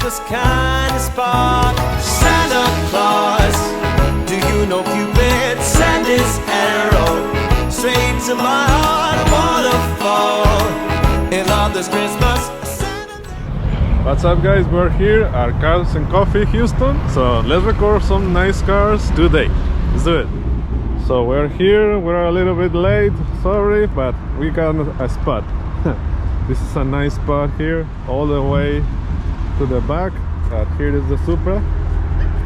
Christmas kind of spark. Santa Claus, do you know Cupid sent his arrow straight to my heart? Waterfall in love this Christmas. What's up guys, we're here at Cars and Coffee Houston, so let's record some nice cars today. Let's do it. So we're here, we're a little bit late, sorry, but we got a spot. This is a nice spot here, all the way to the back. Here is the Supra.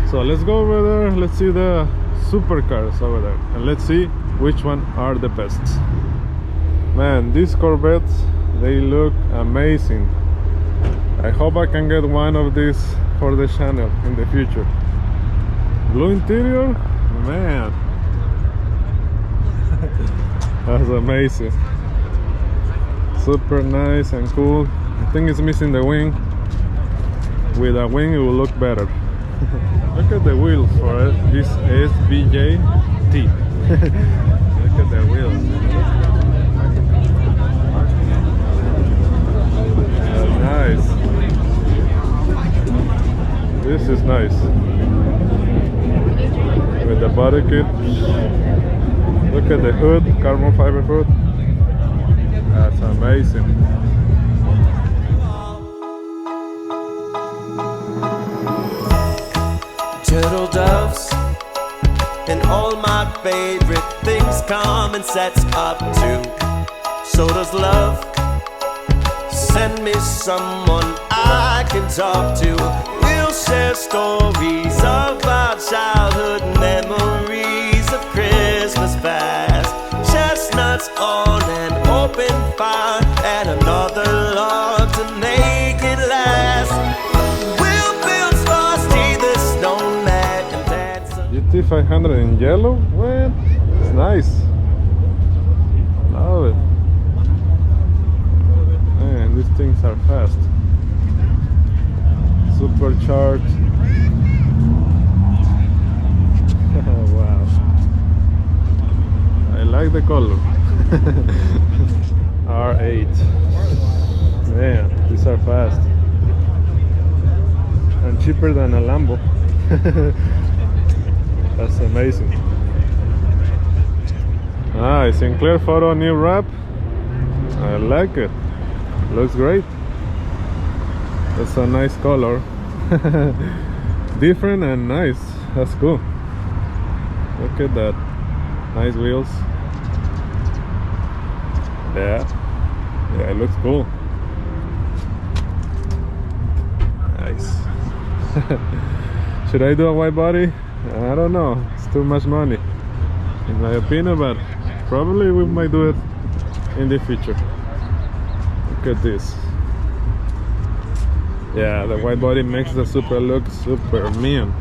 So let's go over there, let's see the supercars over there, and let's see which one are the best. Man, these Corvettes, they look amazing. I hope I can get one of these for the channel in the future. Blue interior, man. That's amazing. Super nice and cool. I think it's missing the wing. With a wing it will look better. Look at the wheels for this SVJ-T. Look at the wheels. Nice. This is nice. With the body kit. Look at the hood, carbon fiber hood. That's amazing. Turtle doves and all my favorite things come in sets up too. So does love. Send me someone I can talk to. We'll share stories of our childhood memories of Christmas past. Chestnuts on an open fire and another log to make it last. We'll build Frosty the Snowman and dance. GT500 in yellow? What? It's nice. Love it. Man, these things are fast. Supercharged. Wow. I like the color. R8. Man, these are fast. And cheaper than a Lambo. That's amazing. Nice, Sinclair Photo new wrap. I like it. Looks great. That's a nice color. Different and nice. That's cool. Look at that. Nice wheels. Yeah, it looks cool. Nice. Should I do a white body? I don't know. It's too much money, in my opinion, but probably we might do it in the future. Look at this. Yeah, the white body makes the Supra look super mean.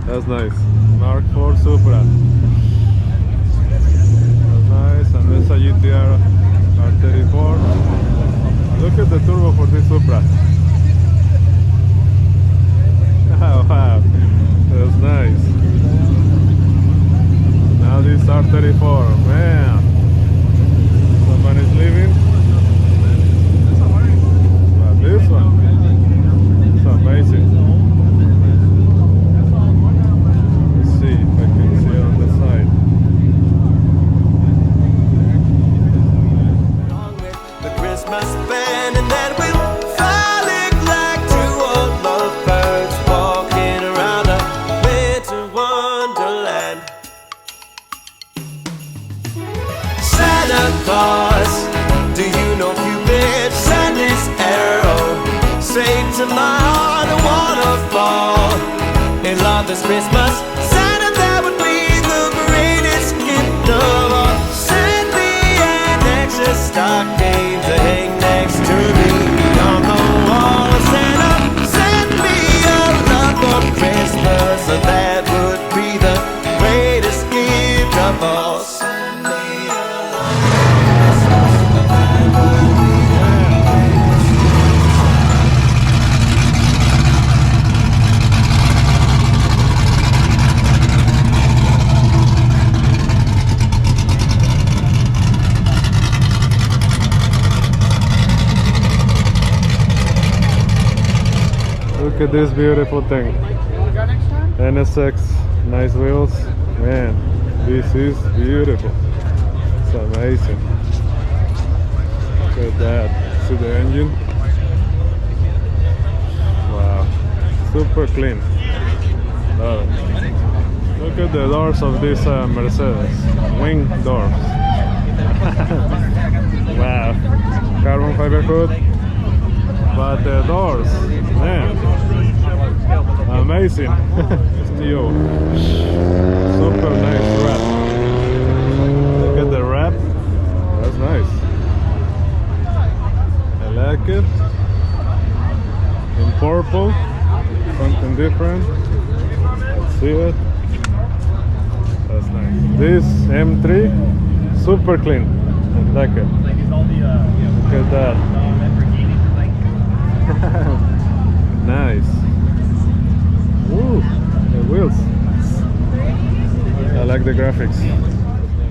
That's nice. Mark IV Supra. That's nice, and there's a GTR R34. Look at the turbo for this Supra. Oh, wow, that's nice. Now this R34, man. Somebody's leaving. But this one, it's amazing. Let's see if I can see it on the side. Along with the Christmas band, and then we'll frolic like two old lovebirds walking around a winter wonderland. Santa Claus, do you know Cupid sent his arrow straight to my heart? A waterfall in love this Christmas. Santa, that would be the greatest gift of all. Send me an extra stocking to hang next to me on the wall. Santa, send me a love for Christmas, and that would be the greatest gift of all. Send me a love for Christmas, and that would be the greatest gift. Look at this beautiful thing. NSX, nice wheels. Man, this is beautiful. It's amazing. Look at that. See the engine? Wow, super clean. Love it. Look at the doors of this Mercedes. Wing doors. Wow. Carbon fiber hood. But the doors, man, amazing. Steel. Super nice wrap. Look at the wrap. That's nice. I like it. In purple. Something different. Let's see it. That's nice. This M3, super clean. I like it. Look at that. Nice. Woo, the wheels. I like the graphics.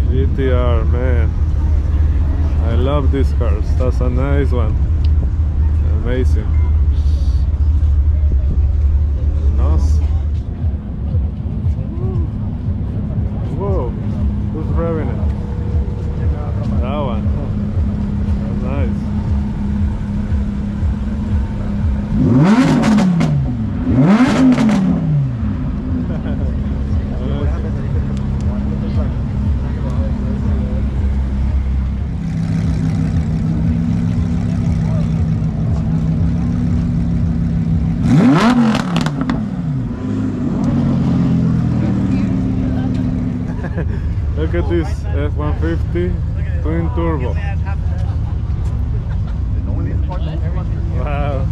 GTR, man. I love these cars. That's a nice one. Amazing. Nice. Whoa, who's driving it? That one. That's nice. Look at this F-150 twin turbo. Wow.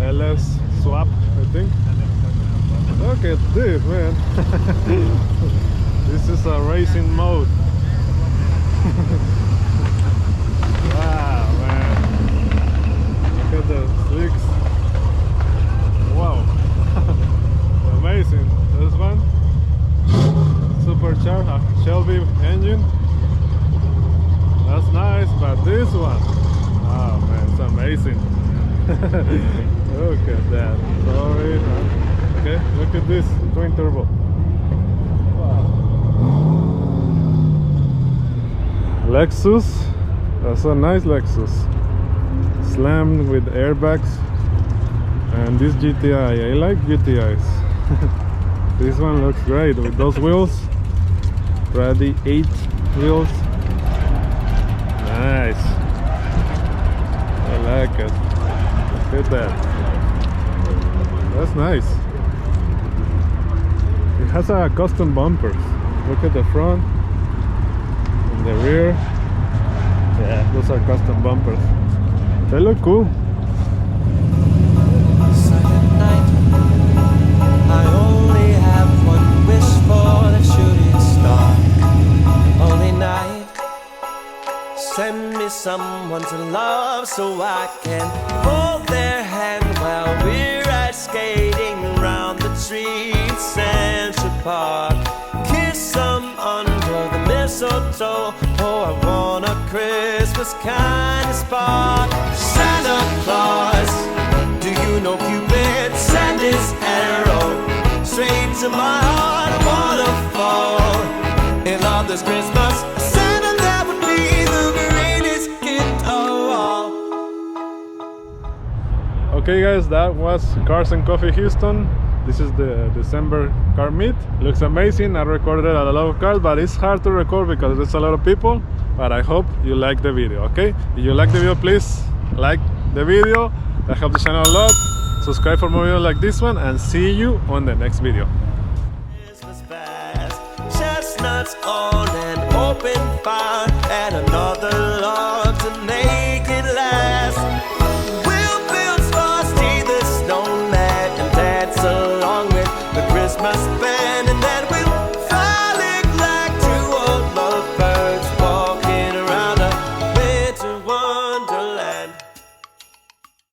LS swap, I think. Look at this, man. This is a racing mode. Wow, man. Look at the slicks. Wow. Amazing. This one. Supercharged Shelby engine. That's nice, but this one. Oh man, it's amazing. Look at that. Sorry. Okay, look at this twin turbo. Wow. Lexus. That's a nice Lexus. Slammed with airbags. And this GTI. I like GTIs. This one looks great with those wheels. Radi 8 wheels. Nice. I like it. Look at that. That's nice. It has a custom bumpers. Look at the front and the rear. Yeah, those are custom bumpers. They look cool. Silent night. I only have one wish for the shooting star. Only night. Send me someone to love so I can hold their hand while we're ice skating around the trees, Central Park. Kiss them under the mistletoe. Oh, I want a Christmas kind of spark. Santa Claus, do you know Cupid? Send his arrow straight to my heart. I wanna fall in love this Christmas. Santa, that would be the greatest gift of all. Okay guys, that was Cars and Coffee Houston. This is the December car meet. Looks amazing. I recorded a lot of cars, but it's hard to record because there's a lot of people. But I hope you like the video, okay? If you like the video, please like the video. That helps the channel a lot. Subscribe for more videos like this one, and see you on the next video. Christmas fast, chestnuts on an open fire, and another log to make it last. We'll build Frosty the Snowman and dance along with the Christmas